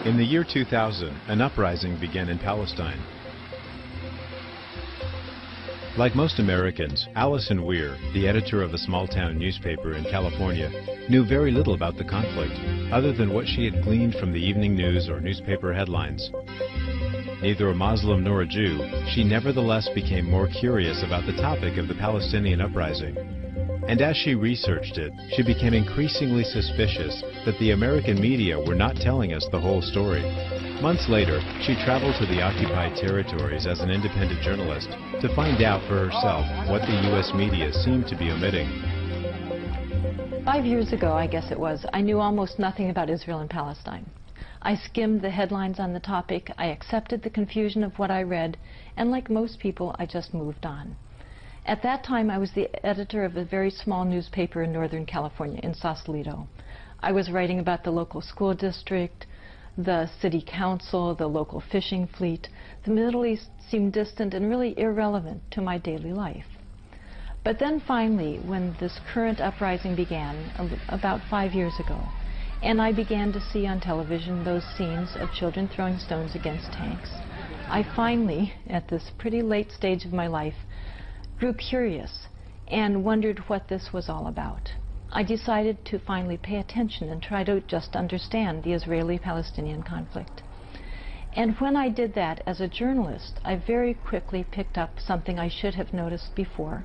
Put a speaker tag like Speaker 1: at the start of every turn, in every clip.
Speaker 1: In the year 2000, an uprising began in Palestine. Like most Americans, Allison Weir, the editor of a small-town newspaper in California, knew very little about the conflict, other than what she had gleaned from the evening news or newspaper headlines. Neither a Muslim nor a Jew, she nevertheless became more curious about the topic of the Palestinian uprising. And as she researched it, she became increasingly suspicious that the American media were not telling us the whole story. Months later, she traveled to the occupied territories as an independent journalist to find out for herself what the U.S. media seemed to be omitting.
Speaker 2: 5 years ago, I guess it was, I knew almost nothing about Israel and Palestine. I skimmed the headlines on the topic, I accepted the confusion of what I read, and like most people, I just moved on. At that time, I was the editor of a very small newspaper in Northern California, in Sausalito. I was writing about the local school district, the city council, the local fishing fleet. The Middle East seemed distant and really irrelevant to my daily life. But then finally, when this current uprising began, about 5 years ago, and I began to see on television those scenes of children throwing stones against tanks, I finally, at this pretty late stage of my life, grew curious and wondered what this was all about. I decided to finally pay attention and try to just understand the Israeli-Palestinian conflict. And when I did that as a journalist, I very quickly picked up something I should have noticed before,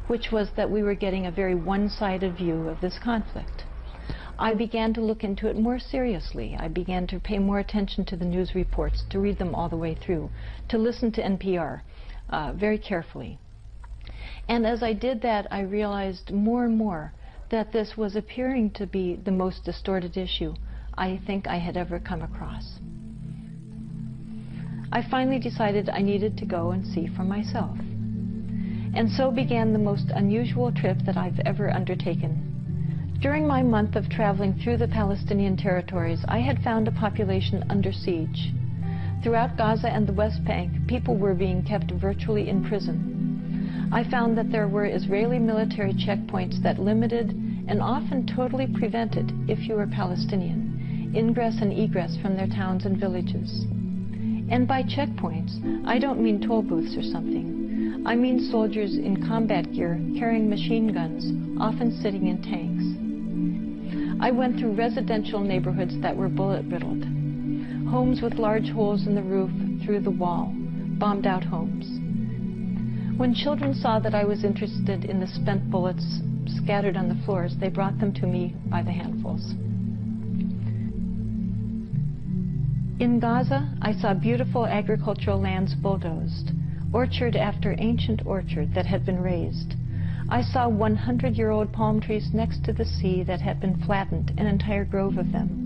Speaker 2: which was that we were getting a very one-sided view of this conflict. I began to look into it more seriously. I began to pay more attention to the news reports, to read them all the way through, to listen to NPR very carefully. And as I did that, I realized more and more that this was appearing to be the most distorted issue I think I had ever come across. I finally decided I needed to go and see for myself. And so began the most unusual trip that I've ever undertaken. During my month of traveling through the Palestinian territories, I had found a population under siege. Throughout Gaza and the West Bank, people were being kept virtually in prison. I found that there were Israeli military checkpoints that limited and often totally prevented, if you were Palestinian, ingress and egress from their towns and villages. And by checkpoints, I don't mean toll booths or something. I mean soldiers in combat gear carrying machine guns, often sitting in tanks. I went through residential neighborhoods that were bullet-riddled, homes with large holes in the roof through the wall, bombed-out homes. When children saw that I was interested in the spent bullets scattered on the floors, they brought them to me by the handfuls. In Gaza, I saw beautiful agricultural lands bulldozed, orchard after ancient orchard that had been razed. I saw 100-year-old palm trees next to the sea that had been flattened, an entire grove of them.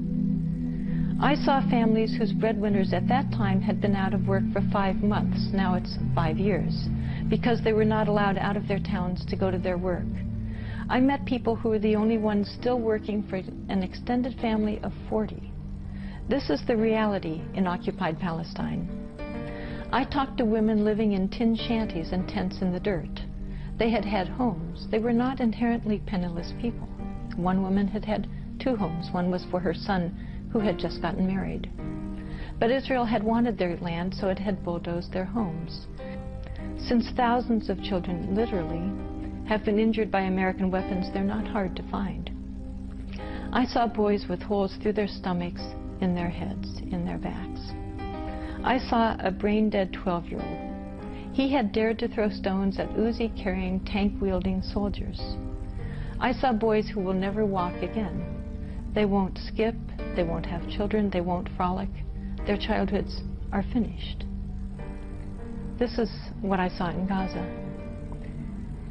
Speaker 2: I saw families whose breadwinners at that time had been out of work for 5 months, now it's 5 years, because they were not allowed out of their towns to go to their work. I met people who were the only ones still working for an extended family of 40. This is the reality in occupied Palestine. I talked to women living in tin shanties and tents in the dirt. They had had homes. They were not inherently penniless people. One woman had had 2 homes. One was for her son, who had just gotten married. But Israel had wanted their land, so it had bulldozed their homes. Since thousands of children, literally, have been injured by American weapons, they're not hard to find. I saw boys with holes through their stomachs, in their heads, in their backs. I saw a brain-dead 12-year-old. He had dared to throw stones at Uzi-carrying, tank-wielding soldiers. I saw boys who will never walk again. They won't skip, they won't have children, they won't frolic. Their childhoods are finished. This is what I saw in Gaza.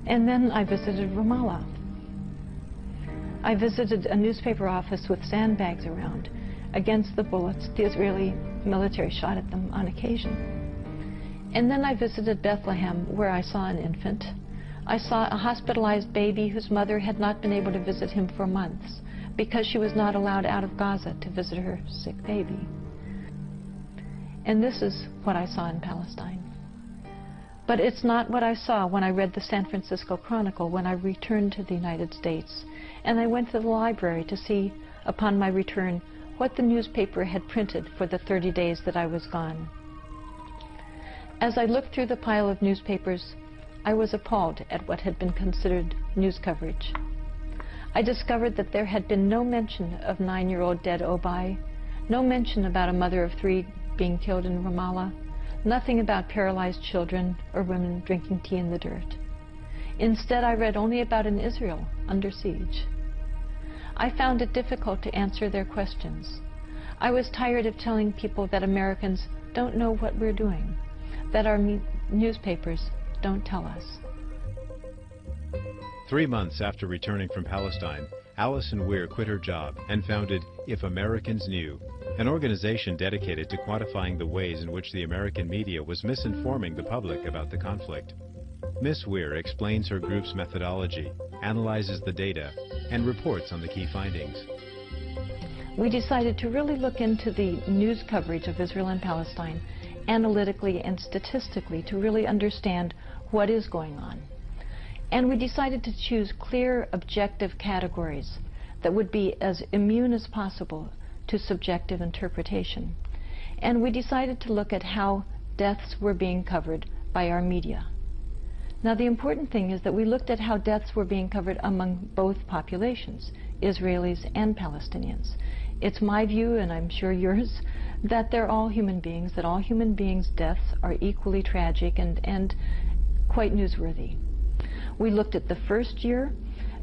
Speaker 2: And then I visited Ramallah. I visited a newspaper office with sandbags around against the bullets the Israeli military shot at them on occasion. And then I visited Bethlehem, where I saw an infant. I saw a hospitalized baby whose mother had not been able to visit him for months because she was not allowed out of Gaza to visit her sick baby. And this is what I saw in Palestine. But it's not what I saw when I read the San Francisco Chronicle when I returned to the United States. And I went to the library to see, upon my return, what the newspaper had printed for the 30 days that I was gone. As I looked through the pile of newspapers, I was appalled at what had been considered news coverage. I discovered that there had been no mention of 9-year-old dead Obai, no mention about a mother of 3 being killed in Ramallah, nothing about paralyzed children or women drinking tea in the dirt. Instead, I read only about an Israel under siege. I found it difficult to answer their questions. I was tired of telling people that Americans don't know what we're doing, that our newspapers don't tell us.
Speaker 1: 3 months after returning from Palestine, Alison Weir quit her job and founded If Americans Knew, an organization dedicated to quantifying the ways in which the American media was misinforming the public about the conflict. Ms. Weir explains her group's methodology, analyzes the data, and reports on the key findings.
Speaker 2: We decided to really look into the news coverage of Israel and Palestine analytically and statistically to really understand what is going on. And we decided to choose clear, objective categories that would be as immune as possible to subjective interpretation. And we decided to look at how deaths were being covered by our media. Now, the important thing is that we looked at how deaths were being covered among both populations, Israelis and Palestinians. It's my view, and I'm sure yours, that they're all human beings, that all human beings' deaths are equally tragic and quite newsworthy. We looked at the first year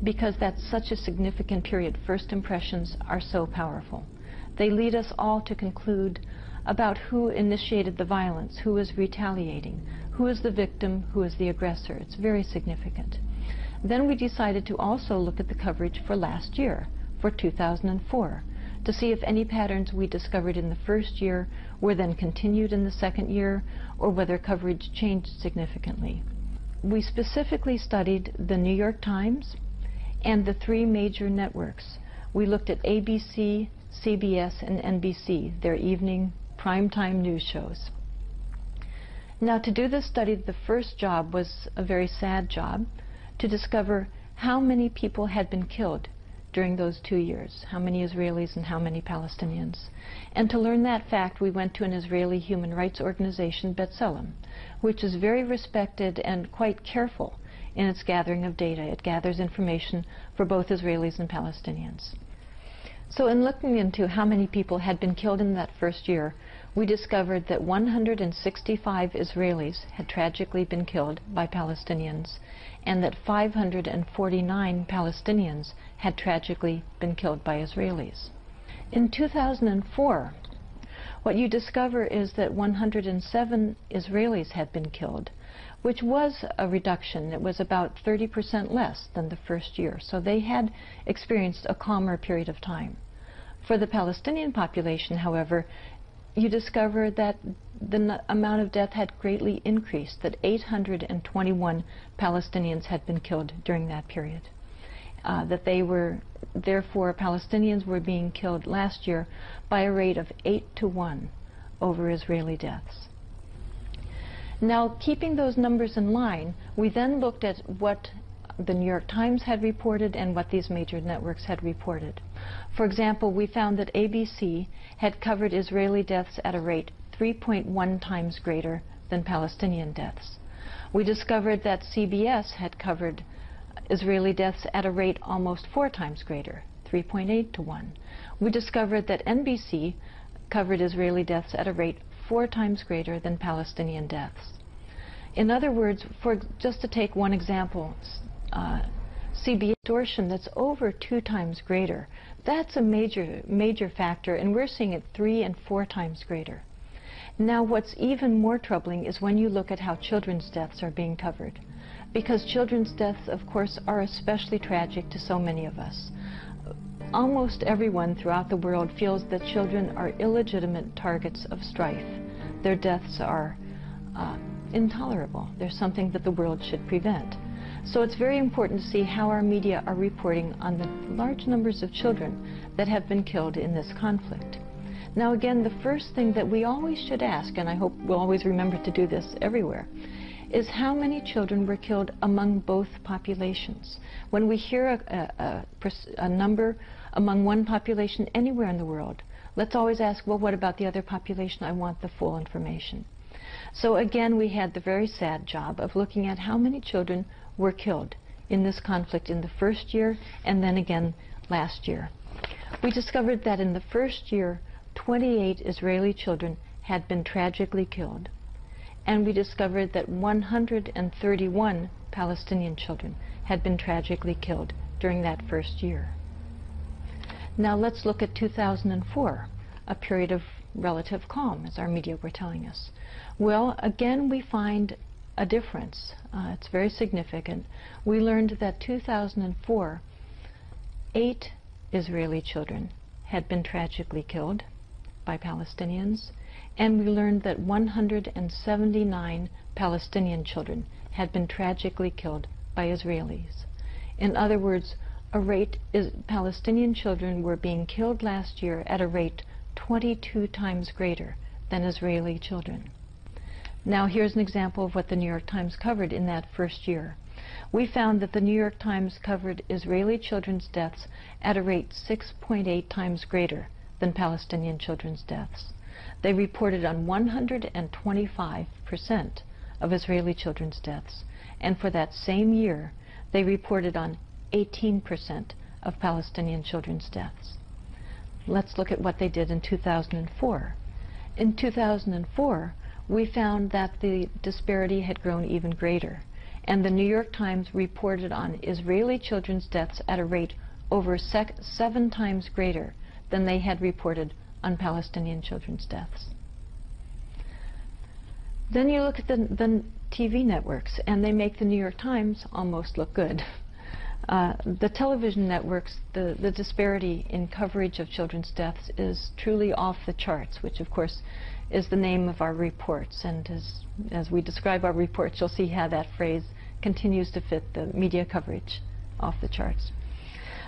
Speaker 2: because that's such a significant period. First impressions are so powerful. They lead us all to conclude about who initiated the violence, who is retaliating, who is the victim, who is the aggressor. It's very significant. Then we decided to also look at the coverage for last year, for 2004, to see if any patterns we discovered in the first year were then continued in the second year, or whether coverage changed significantly. We specifically studied the New York Times and the 3 major networks. We looked at ABC, CBS, and NBC, their evening primetime news shows. Now, to do this study, the first job was a very sad job, to discover how many people had been killed during those 2 years, how many Israelis and how many Palestinians. And to learn that fact, we went to an Israeli human rights organization, B'Tselem, which is very respected and quite careful in its gathering of data. It gathers information for both Israelis and Palestinians. So in looking into how many people had been killed in that first year, we discovered that 165 Israelis had tragically been killed by Palestinians, and that 549 Palestinians had tragically been killed by Israelis. In 2004, what you discover is that 107 Israelis had been killed, which was a reduction. It was about 30% less than the first year. So they had experienced a calmer period of time. For the Palestinian population, however, you discover that the amount of death had greatly increased, that 821 Palestinians had been killed during that period. That they were, therefore, Palestinians were being killed last year by a rate of 8-to-1 over Israeli deaths. Now, keeping those numbers in line, we then looked at what the New York Times had reported and what these major networks had reported. For example, we found that ABC had covered Israeli deaths at a rate 3.1 times greater than Palestinian deaths. We discovered that CBS had covered Israeli deaths at a rate almost 4 times greater, 3.8-to-1. We discovered that NBC covered Israeli deaths at a rate 4 times greater than Palestinian deaths. In other words, just to take one example, CBS distortion that's over 2 times greater. That's a major factor, and we're seeing it 3 and 4 times greater. Now, what's even more troubling is when you look at how children's deaths are being covered, because children's deaths, of course, are especially tragic to so many of us. Almost everyone throughout the world feels that children are illegitimate targets of strife. Their deaths are intolerable. They're something that the world should prevent. So it's very important to see how our media are reporting on the large numbers of children that have been killed in this conflict. Now again, the first thing that we always should ask, and I hope we'll always remember to do this everywhere, is how many children were killed among both populations. When we hear a number among one population anywhere in the world, let's always ask, well, what about the other population? I want the full information. So again, we had the very sad job of looking at how many children were killed in this conflict in the first year and then again last year. We discovered that in the first year, 28 Israeli children had been tragically killed. And we discovered that 131 Palestinian children had been tragically killed during that first year. Now let's look at 2004, a period of relative calm, as our media were telling us. Well, again, we find a difference. It's very significant. We learned that 2004, 8 Israeli children had been tragically killed by Palestinians, and we learned that 179 Palestinian children had been tragically killed by Israelis. In other words, Palestinian children were being killed last year at a rate 22 times greater than Israeli children. Now here's an example of what the New York Times covered in that first year. We found that the New York Times covered Israeli children's deaths at a rate 6.8 times greater than Palestinian children's deaths. They reported on 125% of Israeli children's deaths, and for that same year, they reported on 18% of Palestinian children's deaths. Let's look at what they did in 2004. In 2004, we found that the disparity had grown even greater, and the New York Times reported on Israeli children's deaths at a rate over 7 times greater than they had reported on Palestinian children's deaths. Then you look at the TV networks, and they make the New York Times almost look good. The television networks, the disparity in coverage of children's deaths is truly off the charts, which of course is the name of our reports. And as we describe our reports, you'll see how that phrase continues to fit the media coverage, off the charts.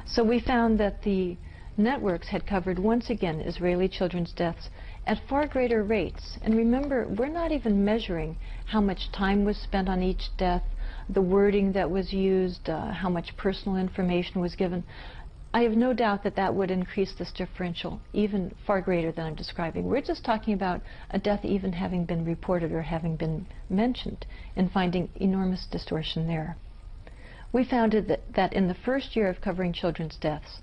Speaker 2: So we found that the networks had covered once again Israeli children's deaths at far greater rates. And remember, we're not even measuring how much time was spent on each death, the wording that was used, how much personal information was given. I have no doubt that that would increase this differential even far greater than I'm describing. We're just talking about a death even having been reported or having been mentioned and finding enormous distortion there. We found that in the first year of covering children's deaths,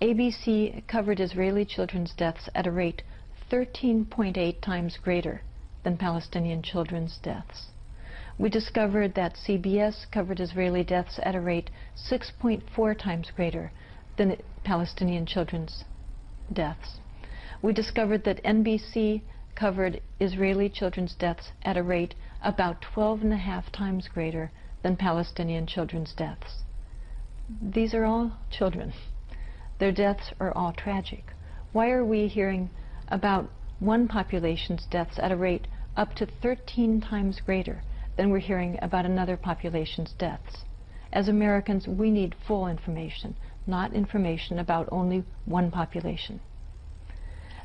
Speaker 2: ABC covered Israeli children's deaths at a rate 13.8 times greater than Palestinian children's deaths. We discovered that CBS covered Israeli deaths at a rate 6.4 times greater than Palestinian children's deaths. We discovered that NBC covered Israeli children's deaths at a rate about 12.5 times greater than Palestinian children's deaths. These are all children. Their deaths are all tragic. Why are we hearing about one population's deaths at a rate up to 13 times greater than we're hearing about another population's deaths? As Americans, we need full information, not information about only one population.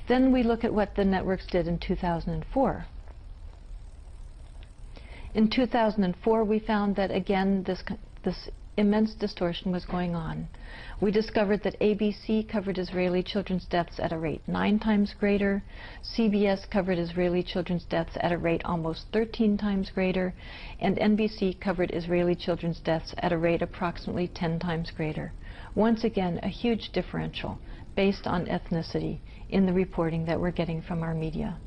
Speaker 2: Then we look at what the networks did in 2004. In 2004, we found that, again, this immense distortion was going on. We discovered that ABC covered Israeli children's deaths at a rate 9 times greater, CBS covered Israeli children's deaths at a rate almost 13 times greater, and NBC covered Israeli children's deaths at a rate approximately 10 times greater. Once again, a huge differential based on ethnicity in the reporting that we're getting from our media.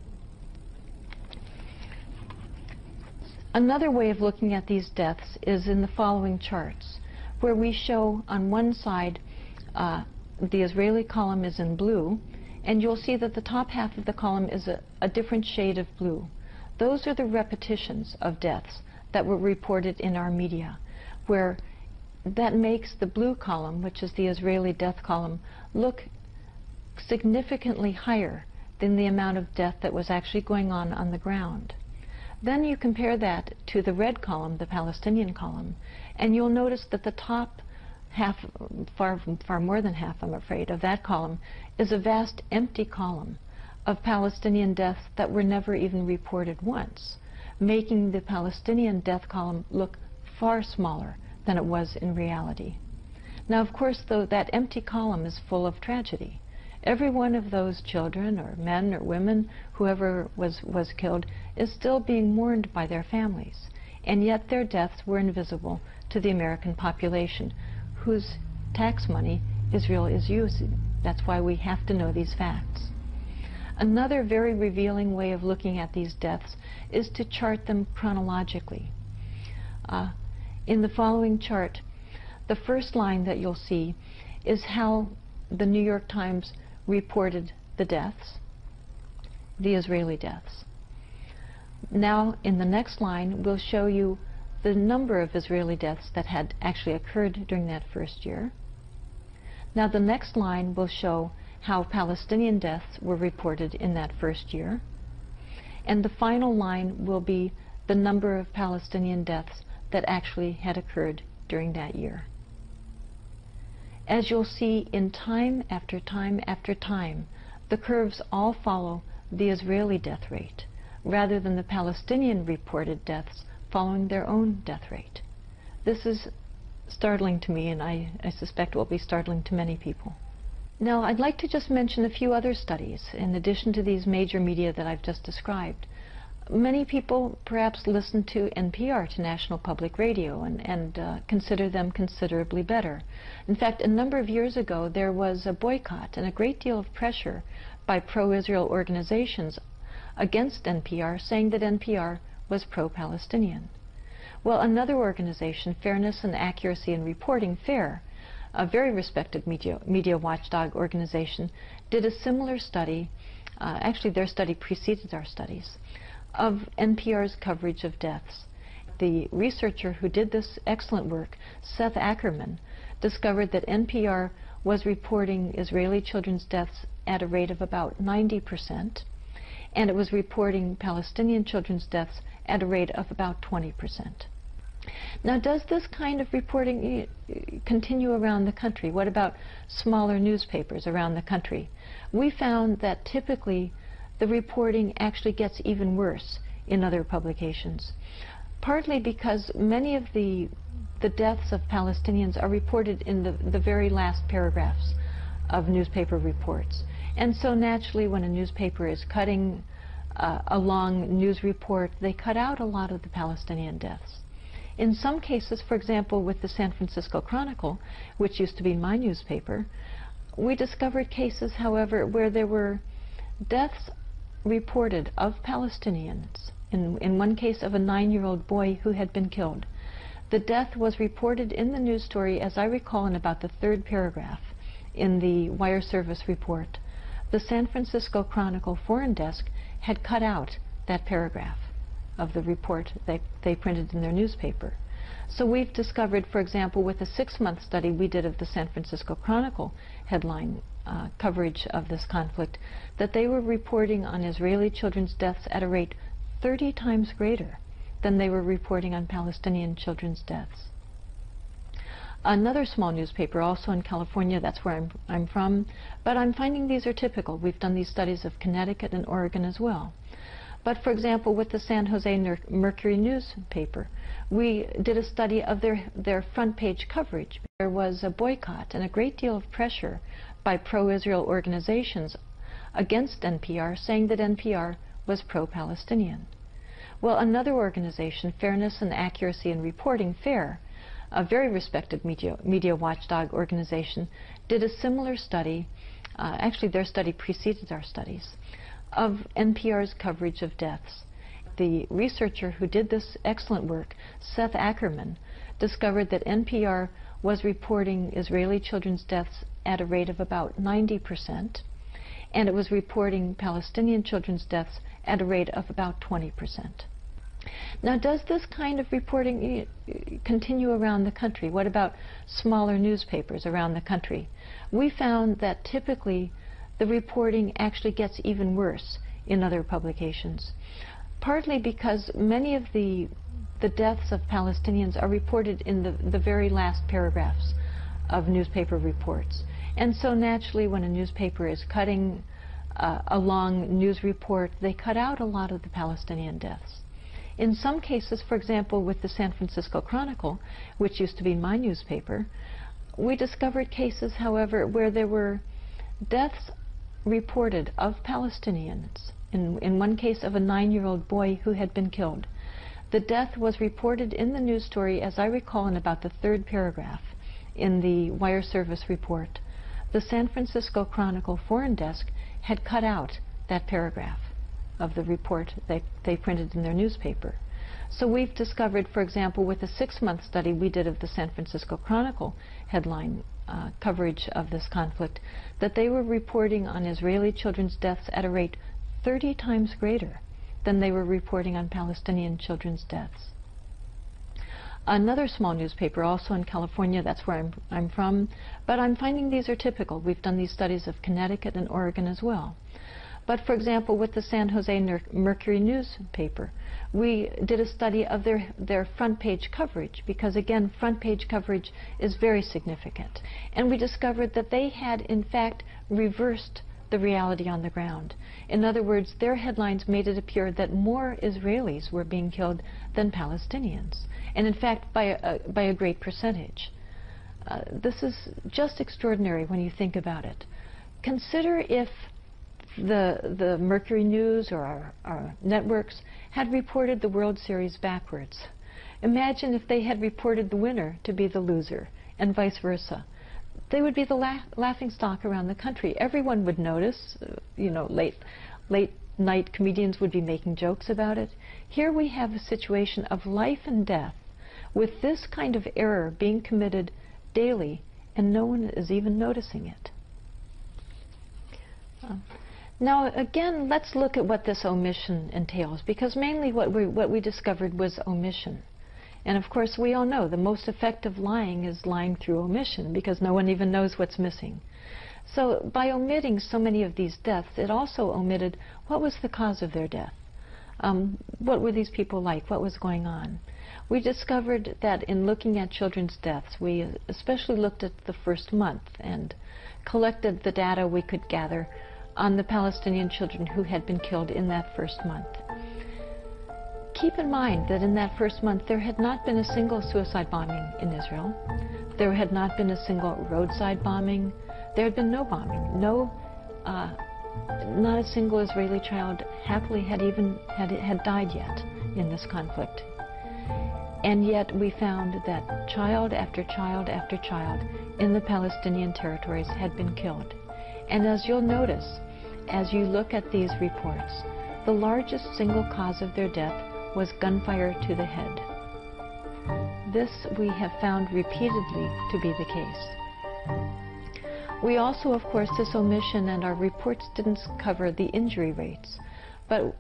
Speaker 2: Another way of looking at these deaths is in the following charts, where we show on one side the Israeli column is in blue, and you'll see that the top half of the column is a different shade of blue. Those are the repetitions of deaths that were reported in our media, where that makes the blue column, which is the Israeli death column, look significantly higher than the amount of death that was actually going on the ground. Then you compare that to the red column, the Palestinian column, and you'll notice that the top half, far more than half, I'm afraid, of that column is a vast empty column of Palestinian deaths that were never even reported once, making the Palestinian death column look far smaller than it was in reality. Now, of course, though, that empty column is full of tragedy, Every one of those children or men or women, whoever was killed, is still being mourned by their families. And yet their deaths were invisible to the American population, whose tax money Israel is using. That's why we have to know these facts. Another very revealing way of looking at these deaths is to chart them chronologically. In the following chart, the first line that you'll see is how the New York Times reported the deaths, the Israeli deaths. Now, in the next line, we'll show you the number of Israeli deaths that had actually occurred during that first year. Now, the next line will show how Palestinian deaths were reported in that first year. And the final line will be the number of Palestinian deaths that actually had occurred during that year. As you'll see, in time after time after time, the curves all follow the Israeli death rate, rather than the Palestinian reported deaths following their own death rate. This is startling to me, and I suspect will be startling to many people. Now, I'd like to just mention a few other studies, in addition to these major media that I've just described. Many people perhaps listen to NPR, to National Public Radio, and consider them considerably better. In fact, a number of years ago, there was a boycott and a great deal of pressure by pro-Israel organizations against NPR, saying that NPR was pro-Palestinian. Well, another organization, Fairness and Accuracy in Reporting, FAIR, a very respected media watchdog organization, did a similar study. Actually, their study preceded our studies, of NPR's coverage of deaths. The researcher who did this excellent work, Seth Ackerman, discovered that NPR was reporting Israeli children's deaths at a rate of about 90%, and it was reporting Palestinian children's deaths at a rate of about 20%. Now, does this kind of reporting continue around the country? What about smaller newspapers around the country? We found that typically the reporting actually gets even worse in other publications, partly because many of the deaths of Palestinians are reported in the very last paragraphs of newspaper reports. And so naturally, when a newspaper is cutting a long news report, they cut out a lot of the Palestinian deaths. In some cases, for example, with the San Francisco Chronicle, which used to be my newspaper, we discovered cases, however, where there were deaths reported of Palestinians. In one case of a 9-year-old boy who had been killed. The death was reported in the news story, as I recall, in about the 3rd paragraph in the wire service report. The San Francisco Chronicle foreign desk had cut out that paragraph of the report they printed in their newspaper. So we've discovered, for example, with a 6-month study we did of the San Francisco Chronicle headline coverage of this conflict, that they were reporting on Israeli children's deaths at a rate 30 times greater than they were reporting on Palestinian children's deaths. Another small newspaper, also in California, that's where I'm from, but I'm finding these are typical. We've done these studies of Connecticut and Oregon as well. But for example, with the San Jose Mercury newspaper, we did a study of their front page coverage. There was a boycott and a great deal of pressure by pro-Israel organizations against NPR, saying that NPR was pro-Palestinian. Well, another organization, Fairness and Accuracy in Reporting, FAIR, a very respected media watchdog organization, did a similar study. Actually, their study preceded our studies, of NPR's coverage of deaths. The researcher who did this excellent work, Seth Ackerman, discovered that NPR was reporting Israeli children's deaths at a rate of about 90%, and it was reporting Palestinian children's deaths at a rate of about 20%. Now, does this kind of reporting continue around the country? What about smaller newspapers around the country? We found that typically the reporting actually gets even worse in other publications, partly because many of the deaths of Palestinians are reported in the very last paragraphs of newspaper reports. And so naturally, when a newspaper is cutting a long news report, they cut out a lot of the Palestinian deaths. In some cases, for example, with the San Francisco Chronicle, which used to be my newspaper, we discovered cases, however, where there were deaths reported of Palestinians, in one case of a 9-year-old boy who had been killed. The death was reported in the news story, as I recall, in about the 3rd paragraph in the wire service report. The San Francisco Chronicle foreign desk had cut out that paragraph of the report they printed in their newspaper. So we've discovered, for example, with a 6-month study we did of the San Francisco Chronicle headline coverage of this conflict, that they were reporting on Israeli children's deaths at a rate 30 times greater than they were reporting on Palestinian children's deaths. Another small newspaper, also in California, that's where I'm from, but I'm finding these are typical. We've done these studies of Connecticut and Oregon as well. But for example, with the San Jose Mercury newspaper, we did a study of their front page coverage, because again, front page coverage is very significant. And we discovered that they had in fact reversed the reality on the ground. In other words, their headlines made it appear that more Israelis were being killed than Palestinians, and in fact by a great percentage. This is just extraordinary when you think about it. Consider if the Mercury News or our networks had reported the World Series backwards. Imagine if they had reported the winner to be the loser, and vice versa. They would be the laughing stock around the country. Everyone would notice, late night comedians would be making jokes about it. Here we have a situation of life and death with this kind of error being committed daily, and no one is even noticing it. Now again, let's look at what this omission entails, because mainly what we discovered was omission. And of course we all know the most effective lying is lying through omission, because no one even knows what's missing. So by omitting so many of these deaths, it also omitted what was the cause of their death. What were these people like? What was going on? We discovered that in looking at children's deaths, we especially looked at the first month and collected the data we could gather on the Palestinian children who had been killed in that first month. Keep in mind that in that first month there had not been a single suicide bombing in Israel. There had not been a single roadside bombing. There had been no bombing. Not a single Israeli child happily had died yet in this conflict. And yet we found that child after child after child in the Palestinian territories had been killed. And as you'll notice, as you look at these reports, the largest single cause of their death was gunfire to the head. This we have found repeatedly to be the case. We also, of course, this omission and our reports didn't cover the injury rates, but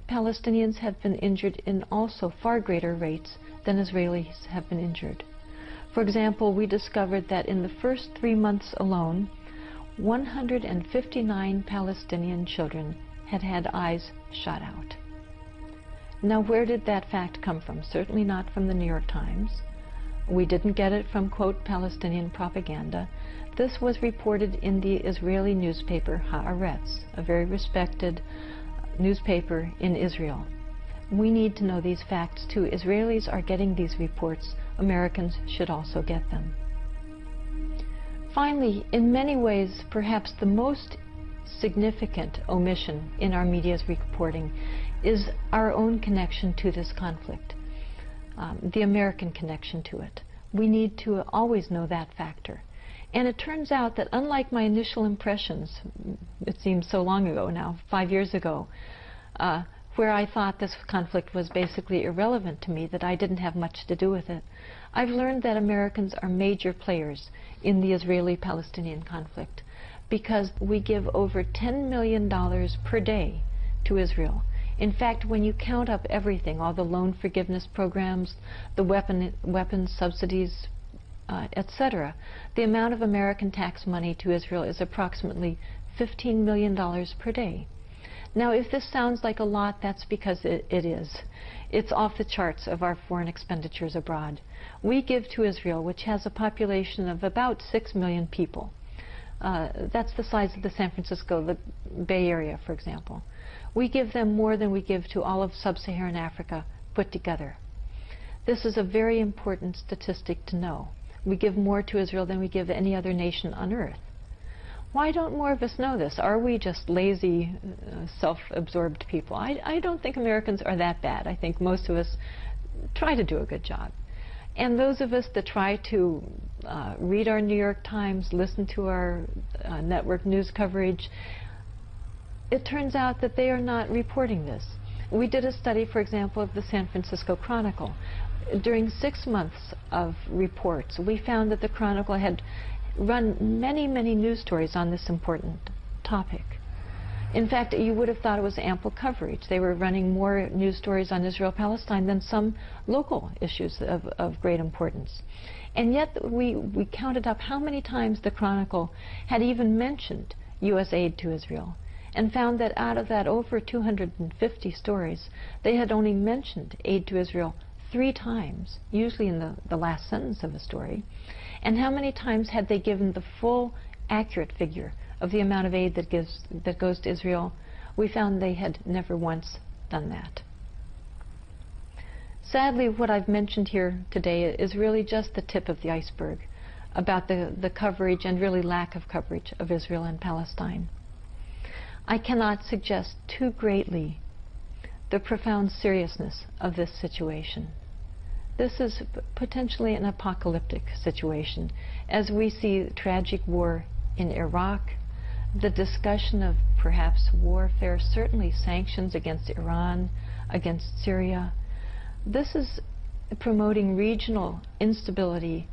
Speaker 2: Palestinians have been injured in also far greater rates than Israelis have been injured. For example, we discovered that in the first 3 months alone, 159 Palestinian children had had eyes shot out. Now, where did that fact come from? Certainly not from the New York Times. We didn't get it from, quote, Palestinian propaganda. This was reported in the Israeli newspaper Haaretz, a very respected newspaper in Israel. We need to know these facts too. Israelis are getting these reports. Americans should also get them. Finally, in many ways, perhaps the most significant omission in our media's reporting is our own connection to this conflict, the American connection to it. We need to always know that factor. And it turns out that unlike my initial impressions, it seems so long ago now, 5 years ago, where I thought this conflict was basically irrelevant to me, that I didn't have much to do with it, I've learned that Americans are major players in the Israeli-Palestinian conflict, because we give over $10 million per day to Israel. In fact, when you count up everything, all the loan forgiveness programs, the weapons subsidies, etc., the amount of American tax money to Israel is approximately $15 million per day. Now, if this sounds like a lot, that's because it is. It's off the charts of our foreign expenditures abroad. We give to Israel, which has a population of about 6 million people. That's the size of the San Francisco, the Bay Area, for example. We give them more than we give to all of sub-Saharan Africa put together. This is a very important statistic to know. We give more to Israel than we give any other nation on earth. Why don't more of us know this? Are we just lazy, self-absorbed people? I don't think Americans are that bad. I think most of us try to do a good job. And those of us that try to read our New York Times, listen to our network news coverage, it turns out that they are not reporting this. We did a study, for example, of the San Francisco Chronicle. During 6 months of reports, we found that the Chronicle had run many, many news stories on this important topic. In fact, you would have thought it was ample coverage. They were running more news stories on Israel-Palestine than some local issues of great importance. And yet we counted up how many times the Chronicle had even mentioned U.S. aid to Israel, and found that out of that over 250 stories, they had only mentioned aid to Israel 3 times, usually in the last sentence of a story. And how many times had they given the full, accurate figure of the amount of aid that goes to Israel? We found they had never once done that. Sadly, what I've mentioned here today is really just the tip of the iceberg about the coverage and really lack of coverage of Israel and Palestine. I cannot suggest too greatly the profound seriousness of this situation. This is potentially an apocalyptic situation, as we see tragic war in Iraq, the discussion of perhaps warfare, certainly sanctions against Iran, against Syria. This is promoting regional instability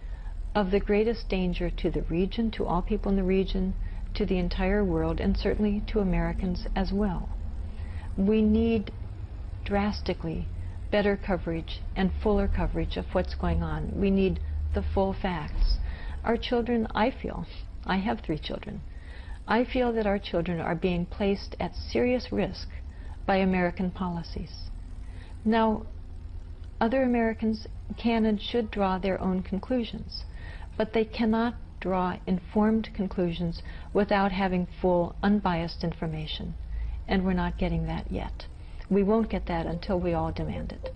Speaker 2: of the greatest danger to the region, to all people in the region, to the entire world, and certainly to Americans as well. We need drastically better coverage and fuller coverage of what's going on. We need the full facts. Our children, I feel, I have 3 children, I feel that our children are being placed at serious risk by American policies. Now, other Americans can and should draw their own conclusions, but they cannot draw informed conclusions without having full, unbiased information. And we're not getting that yet. We won't get that until we all demand it.